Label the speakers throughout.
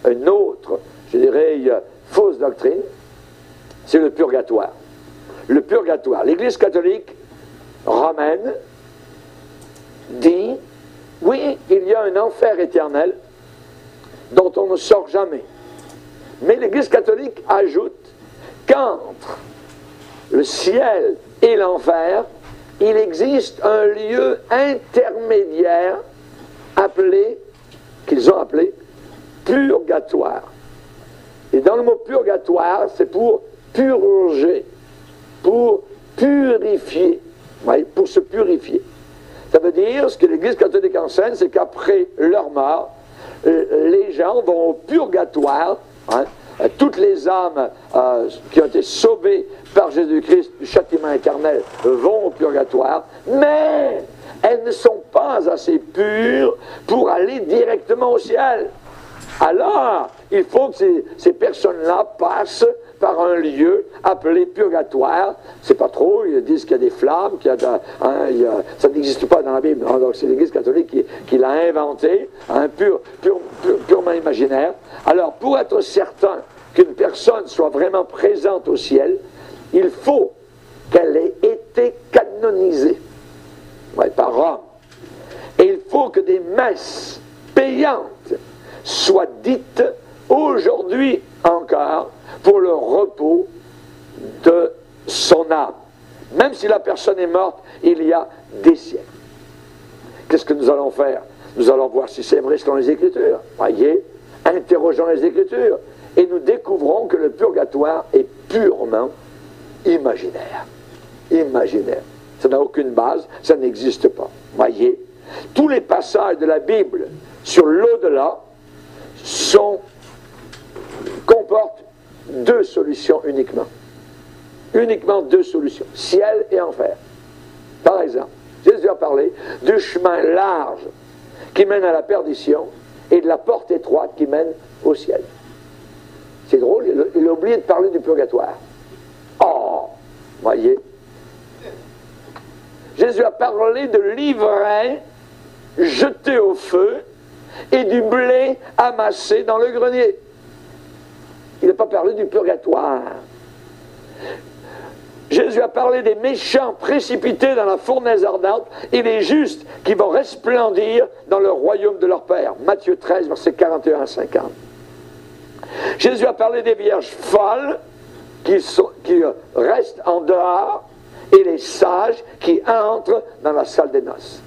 Speaker 1: une autre, je dirais, fausse doctrine, c'est le purgatoire. Le purgatoire. L'Église catholique romaine dit, oui, il y a un enfer éternel dont on ne sort jamais. Mais l'Église catholique ajoute qu'entre le ciel et l'enfer, il existe un lieu intermédiaire appelé, qu'ils ont appelé purgatoire. Et dans le mot purgatoire, c'est pour purger, pour purifier, oui, pour se purifier. Ça veut dire, ce que l'Église catholique enseigne, c'est qu'après leur mort, les gens vont au purgatoire, hein, toutes les âmes qui ont été sauvées par Jésus-Christ du châtiment éternel vont au purgatoire, mais elles ne sont pas assez pures pour aller directement au ciel. Alors, il faut que ces personnes-là passent par un lieu appelé purgatoire. C'est pas trop, ils disent qu'il y a des flammes, ça n'existe pas dans la Bible. Donc c'est l'Église catholique qui l'a inventé, purement imaginaire. Alors, pour être certain qu'une personne soit vraiment présente au ciel, il faut qu'elle ait été canonisée par Rome. Et il faut que des messes payantes soient dites aujourd'hui encore pour le repos de son âme. Même si la personne est morte il y a des siècles. Qu'est-ce que nous allons faire? Nous allons voir si c'est vrai selon les Écritures. Voyez, interrogeons les Écritures et nous découvrons que le purgatoire est purement imaginaire. Imaginaire. Ça n'a aucune base, ça n'existe pas. Voyez, tous les passages de la Bible sur l'au-delà comportent deux solutions uniquement. Uniquement deux solutions, ciel et enfer. Par exemple, Jésus a parlé du chemin large qui mène à la perdition et de la porte étroite qui mène au ciel. C'est drôle, il a oublié de parler du purgatoire. Oh, voyez. Jésus a parlé de l'ivraie jeté au feu et du blé amassé dans le grenier. Il n'a pas parlé du purgatoire. Jésus a parlé des méchants précipités dans la fournaise ardente et des justes qui vont resplendir dans le royaume de leur Père. Matthieu 13, versets 41 à 50. Jésus a parlé des vierges folles qui restent en dehors et les sages qui entrent dans la salle des noces.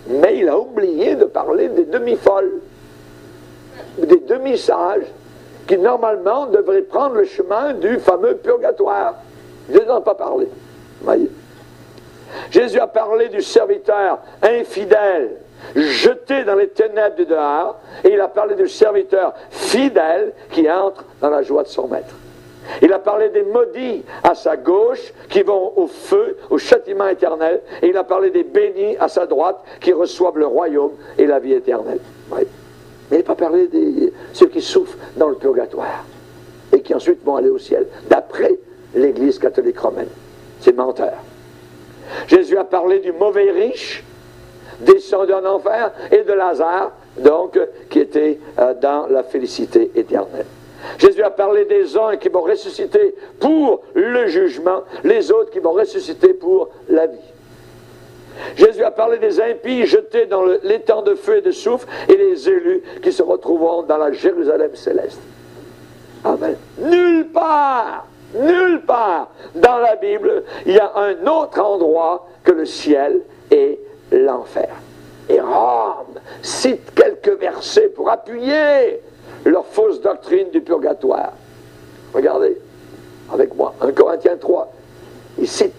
Speaker 1: Mais il a oublié de parler des demi-folles, des demi-sages, qui normalement devraient prendre le chemin du fameux purgatoire. Je n'en ai pas parlé. Voyez. Jésus a parlé du serviteur infidèle, jeté dans les ténèbres du dehors, et il a parlé du serviteur fidèle qui entre dans la joie de son maître. Il a parlé des maudits à sa gauche qui vont au feu, au châtiment éternel, et il a parlé des bénis à sa droite qui reçoivent le royaume et la vie éternelle. Oui. Mais il n'a pas parlé de ceux qui souffrent dans le purgatoire et qui ensuite vont aller au ciel, d'après l'Église catholique romaine. C'est menteur. Jésus a parlé du mauvais riche descendu en enfer et de Lazare, donc, qui était dans la félicité éternelle. Jésus a parlé des uns qui vont ressusciter pour le jugement, les autres qui vont ressusciter pour la vie. Jésus a parlé des impies jetés dans l'étang de feu et de soufre et les élus qui se retrouveront dans la Jérusalem céleste. Amen. Nulle part dans la Bible, il y a un autre endroit que le ciel et l'enfer. Et Rome cite quelques versets pour appuyer leur fausse doctrine du purgatoire. Regardez avec moi, 1 Corinthiens 3, il cite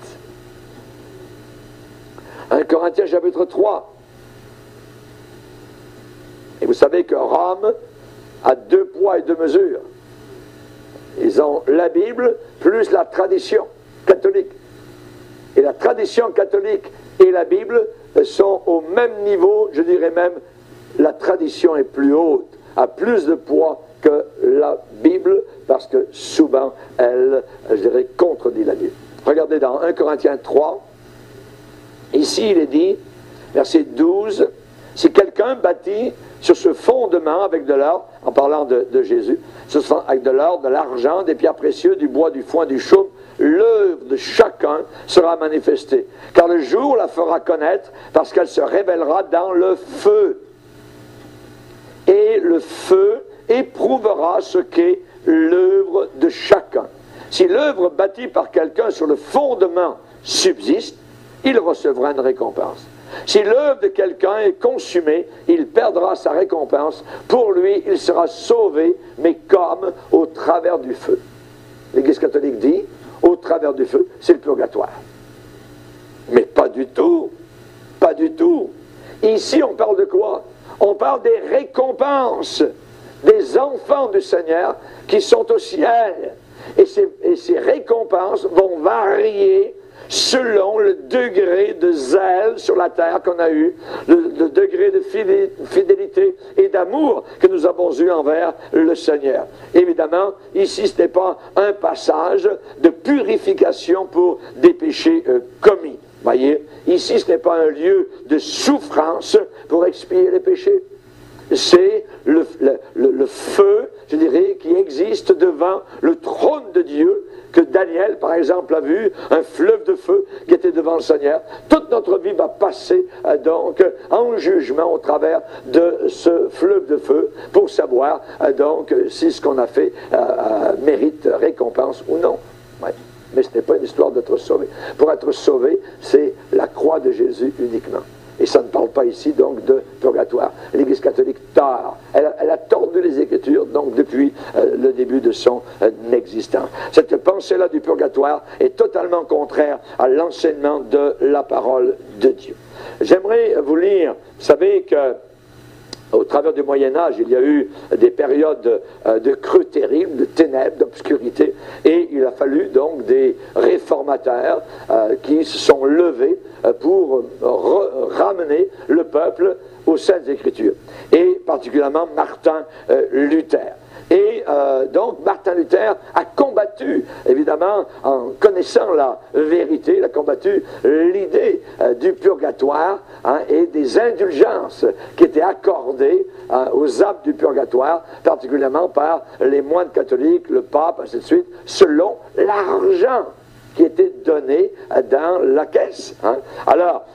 Speaker 1: 1 Corinthiens chapitre 3. Et vous savez que Rome a 2 poids et 2 mesures. Ils ont la Bible plus la tradition catholique. Et la tradition catholique et la Bible sont au même niveau, je dirais même, la tradition est plus haute, a plus de poids que la Bible, parce que souvent, elle, je dirais, contredit la Bible. Regardez dans 1 Corinthiens 3, ici il est dit, verset 12, si quelqu'un bâtit sur ce fondement avec de l'or, en parlant de Jésus, avec de l'or, de l'argent, des pierres précieuses, du bois, du foin, du chaume, l'œuvre de chacun sera manifestée. Car le jour la fera connaître, parce qu'elle se révélera dans le feu. Et le feu éprouvera ce qu'est l'œuvre de chacun. Si l'œuvre bâtie par quelqu'un sur le fondement subsiste, il recevra une récompense. Si l'œuvre de quelqu'un est consumée, il perdra sa récompense. Pour lui, il sera sauvé, mais comme au travers du feu. L'Église catholique dit, au travers du feu, c'est le purgatoire. Mais pas du tout. Pas du tout. Ici, on parle de quoi? On parle des récompenses des enfants du Seigneur qui sont au ciel. Et ces récompenses vont varier selon le degré de zèle sur la terre qu'on a eu, le degré de fidélité et d'amour que nous avons eu envers le Seigneur. Évidemment, ici, ce n'est pas un passage de purification pour des péchés commis. Voyez, ici, ce n'est pas un lieu de souffrance pour expier les péchés. C'est le feu, je dirais, qui existe devant le trône de Dieu, que Daniel, par exemple, a vu, un fleuve de feu qui était devant le Seigneur. Toute notre vie va passer donc en jugement au travers de ce fleuve de feu pour savoir donc si ce qu'on a fait mérite récompense ou non. Ouais. Mais ce n'est pas une histoire d'être sauvé. Pour être sauvé, c'est la croix de Jésus uniquement. Et ça ne parle pas ici donc de purgatoire. L'Église catholique tord. Elle a tordu les Écritures donc depuis le début de son existence. Cette pensée-là du purgatoire est totalement contraire à l'enseignement de la parole de Dieu. J'aimerais vous lire, vous savez que au travers du Moyen-Âge, il y a eu des périodes de creux terribles, de ténèbres, d'obscurité, et il a fallu donc des réformateurs qui se sont levés pour ramener le peuple aux Saintes Écritures, et particulièrement Martin Luther. Et donc Martin Luther a combattu, évidemment, en connaissant la vérité, il a combattu l'idée du purgatoire et des indulgences qui étaient accordées aux âmes du purgatoire, particulièrement par les moines catholiques, le pape, ainsi de suite, selon l'argent qui était donné dans la caisse. Alors,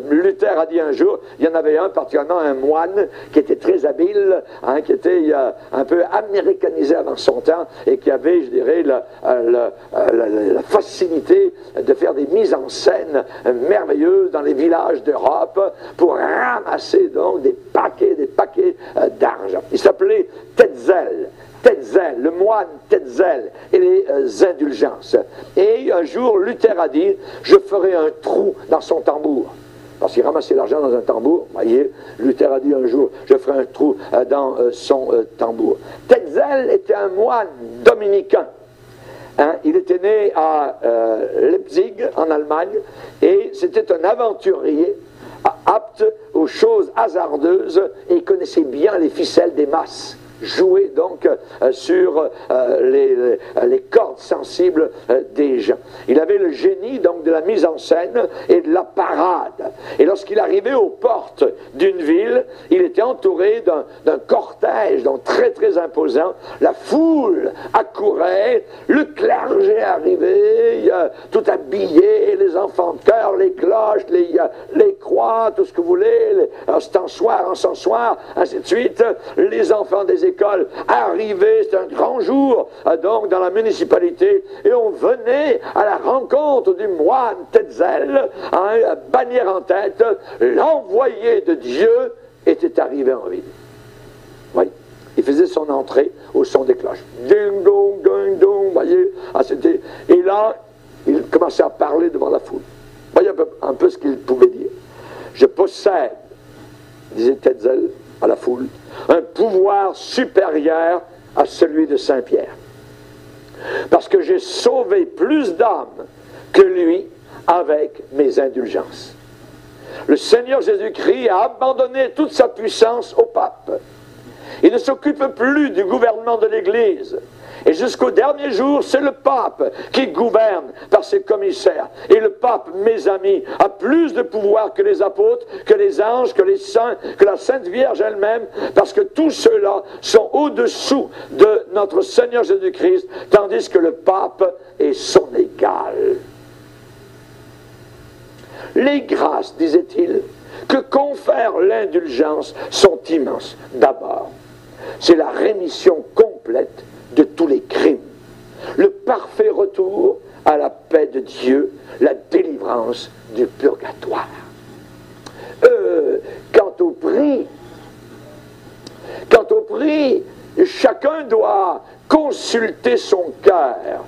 Speaker 1: Luther a dit un jour, il y en avait un, particulièrement un moine, qui était très habile, qui était un peu américanisé avant son temps, et qui avait, je dirais, la facilité de faire des mises en scène merveilleuses dans les villages d'Europe pour ramasser donc des paquets d'argent. Il s'appelait Tetzel. Tetzel, le moine Tetzel et les indulgences. Et un jour, Luther a dit, je ferai un trou dans son tambour. Parce qu'il ramassait l'argent dans un tambour, voyez, Luther a dit un jour, je ferai un trou dans son tambour. Tetzel était un moine dominicain. Il était né à Leipzig, en Allemagne, et c'était un aventurier apte aux choses hasardeuses, et il connaissait bien les ficelles des masses. Jouer donc sur les cordes sensibles des gens. Il avait le génie donc de la mise en scène et de la parade. Et lorsqu'il arrivait aux portes d'une ville, il était entouré d'un cortège donc très très imposant. La foule accourait, le clergé arrivait, tout habillé, les enfants de chœur, les cloches, les croix, tout ce que vous voulez, encensoirs, ainsi de suite, les enfants des écoles arrivaient, c'était un grand jour donc dans la municipalité, et on venait à la rencontre du moine Tetzel, bannière en tête, l'envoyé de Dieu était arrivé en ville. Oui, il faisait son entrée au son des cloches. Ding dong, ding dong, voyez, et là, il commençait à parler devant la foule. Voyez un peu ce qu'il pouvait dire. Je possède, disait Tetzel à la foule, un pouvoir supérieur à celui de Saint-Pierre. Parce que j'ai sauvé plus d'âmes que lui avec mes indulgences. Le Seigneur Jésus-Christ a abandonné toute sa puissance au pape. Il ne s'occupe plus du gouvernement de l'Église. Et jusqu'au dernier jour, c'est le pape qui gouverne par ses commissaires. Et le pape, mes amis, a plus de pouvoir que les apôtres, que les anges, que les saints, que la Sainte Vierge elle-même, parce que tous ceux-là sont au-dessous de notre Seigneur Jésus-Christ, tandis que le pape est son égal. Les grâces, disait-il, que confère l'indulgence sont immenses. D'abord, c'est la rémission complète de tous les crimes, le parfait retour à la paix de Dieu, la délivrance du purgatoire. Quant au prix, chacun doit consulter son cœur.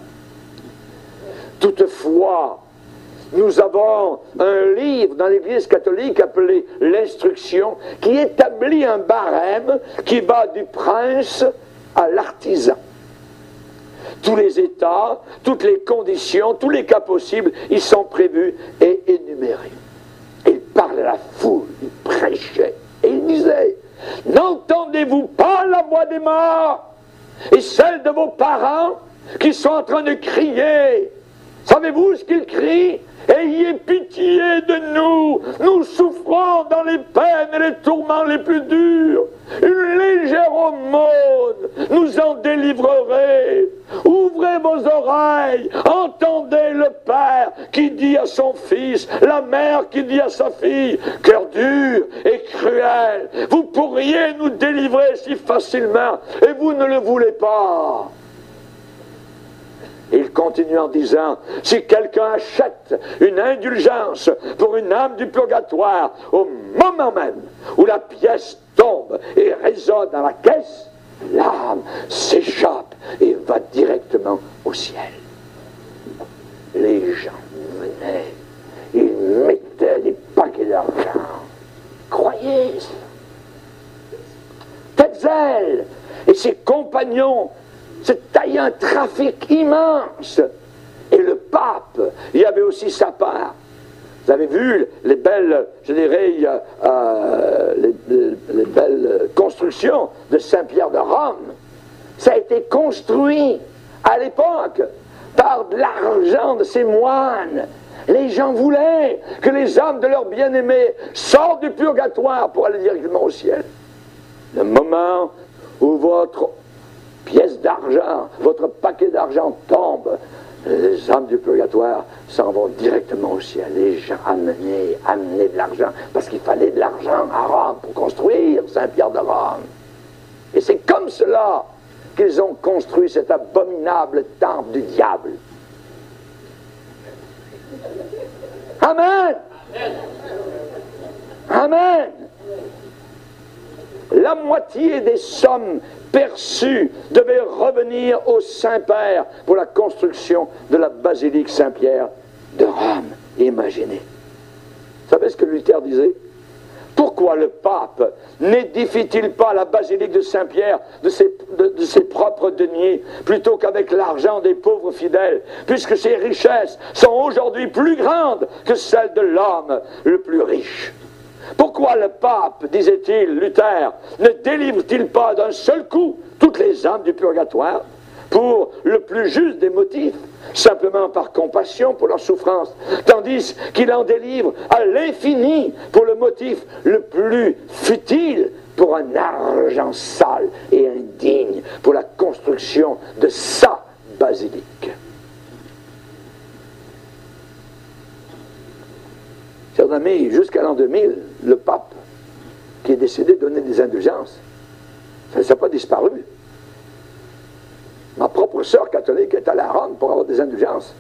Speaker 1: Toutefois, nous avons un livre dans l'Église catholique appelé l'Instruction qui établit un barème qui va du prince à l'artisan. Tous les états, toutes les conditions, tous les cas possibles, ils sont prévus et énumérés. Il parlait à la foule, il prêchait et il disait « N'entendez-vous pas la voix des morts et celle de vos parents qui sont en train de crier? Savez-vous ce qu'ils crient? Ayez pitié de nous, nous souffrons dans les peines et les tourments les plus durs. Une légère aumône nous en délivrerait. Ouvrez vos oreilles, entendez le père qui dit à son fils, la mère qui dit à sa fille, cœur dur et cruel, vous pourriez nous délivrer si facilement et vous ne le voulez pas. » Il continue en disant, si quelqu'un achète une indulgence pour une âme du purgatoire, au moment même où la pièce tombe et résonne dans la caisse, l'âme s'échappe et va directement au ciel. Les gens venaient, ils mettaient des paquets d'argent. Croyez ça. Tetzel et ses compagnons se taillaient un trafic immense. Et le pape, il y avait aussi sa part. Vous avez vu les belles, je dirais, les belles constructions de Saint-Pierre de Rome. Ça a été construit à l'époque par de l'argent de ces moines. Les gens voulaient que les âmes de leurs bien-aimés sortent du purgatoire pour aller directement au ciel. Le moment où votre pièce d'argent, votre paquet d'argent tombe, les âmes du purgatoire s'en vont directement au ciel. Les gens amenaient de l'argent, parce qu'il fallait de l'argent à Rome pour construire Saint-Pierre de Rome. Et c'est comme cela qu'ils ont construit cet abominable temple du diable. Amen. Amen. La moitié des sommes perçues devait revenir au Saint-Père pour la construction de la basilique Saint-Pierre de Rome. Imaginez. Vous savez ce que Luther disait? Pourquoi le pape n'édifie-t-il pas la basilique de Saint-Pierre de ses propres deniers plutôt qu'avec l'argent des pauvres fidèles, puisque ses richesses sont aujourd'hui plus grandes que celles de l'homme le plus riche? Pourquoi le pape, disait-il, Luther, ne délivre-t-il pas d'un seul coup toutes les âmes du purgatoire pour le plus juste des motifs, simplement par compassion pour leur souffrance, tandis qu'il en délivre à l'infini pour le motif le plus futile, pour un argent sale et indigne, pour la construction de sa basilique? Chers amis, jusqu'à l'an 2000, le pape qui est décidé de donner des indulgences, ça n'a pas disparu. Ma propre sœur catholique est allée à Rome pour avoir des indulgences.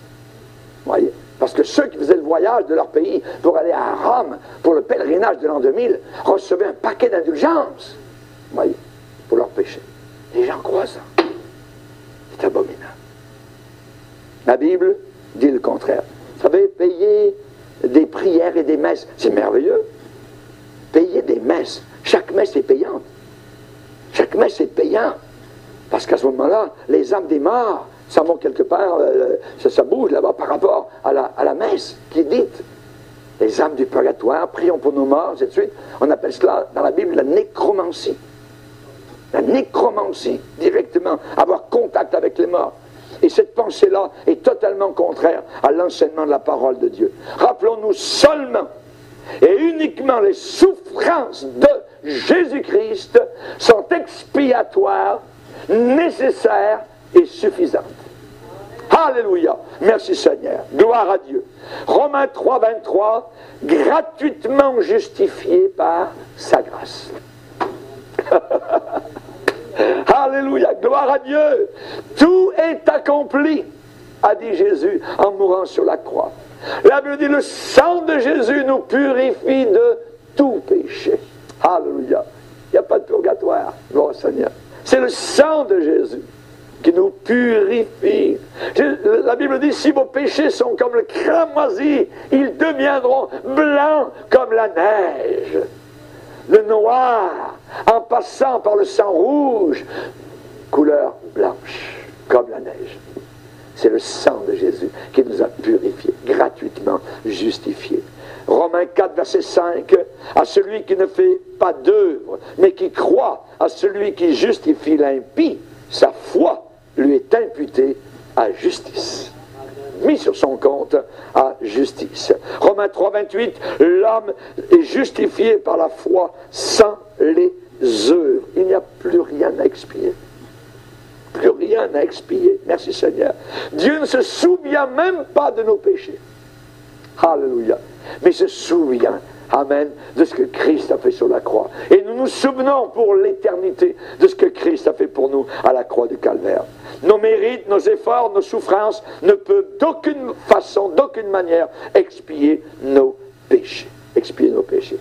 Speaker 1: Voyez? Parce que ceux qui faisaient le voyage de leur pays pour aller à Rome pour le pèlerinage de l'an 2000 recevaient un paquet d'indulgences. Voyez? Pour leurs péchés. Les gens croient ça. C'est abominable. La Bible dit le contraire. Vous savez, payer des prières et des messes, c'est merveilleux. Payer des messes. Chaque messe est payante. Chaque messe est payante. Parce qu'à ce moment-là, les âmes des morts, ça monte quelque part, ça bouge là-bas par rapport à la messe qui est dite. Les âmes du purgatoire, prions pour nos morts, et de suite. On appelle cela dans la Bible la nécromancie. La nécromancie, directement, avoir contact avec les morts. Et cette pensée-là est totalement contraire à l'enseignement de la parole de Dieu. Rappelons-nous seulement et uniquement les souffrances de Jésus-Christ sont expiatoires, nécessaires et suffisantes. Alléluia. Merci Seigneur. Gloire à Dieu. Romains 3, 23, gratuitement justifié par sa grâce. Alléluia. Gloire à Dieu. Tout est accompli, a dit Jésus en mourant sur la croix. La Bible dit, le sang de Jésus nous purifie de tout péché. Alléluia. Il n'y a pas de purgatoire. Gloire au Seigneur. C'est le sang de Jésus qui nous purifie. La Bible dit, si vos péchés sont comme le cramoisi, ils deviendront blancs comme la neige. Le noir, en passant par le sang rouge, couleur blanche, comme la neige. C'est le sang de Jésus qui nous a purifiés, gratuitement justifiés. Romains 4, verset 5, à celui qui ne fait pas d'œuvre, mais qui croit à celui qui justifie l'impie, sa foi lui est imputée à justice. Mis sur son compte à justice. Romains 3, 28, l'homme est justifié par la foi sans les œuvres. Il n'y a plus rien à expier. Plus rien à expier. Merci Seigneur. Dieu ne se souvient même pas de nos péchés. Alléluia. Mais il se souvient, amen, de ce que Christ a fait sur la croix. Et nous nous souvenons pour l'éternité de ce que Christ a fait pour nous à la croix du Calvaire. Nos mérites, nos efforts, nos souffrances ne peuvent d'aucune façon, d'aucune manière expier nos péchés. Expier nos péchés.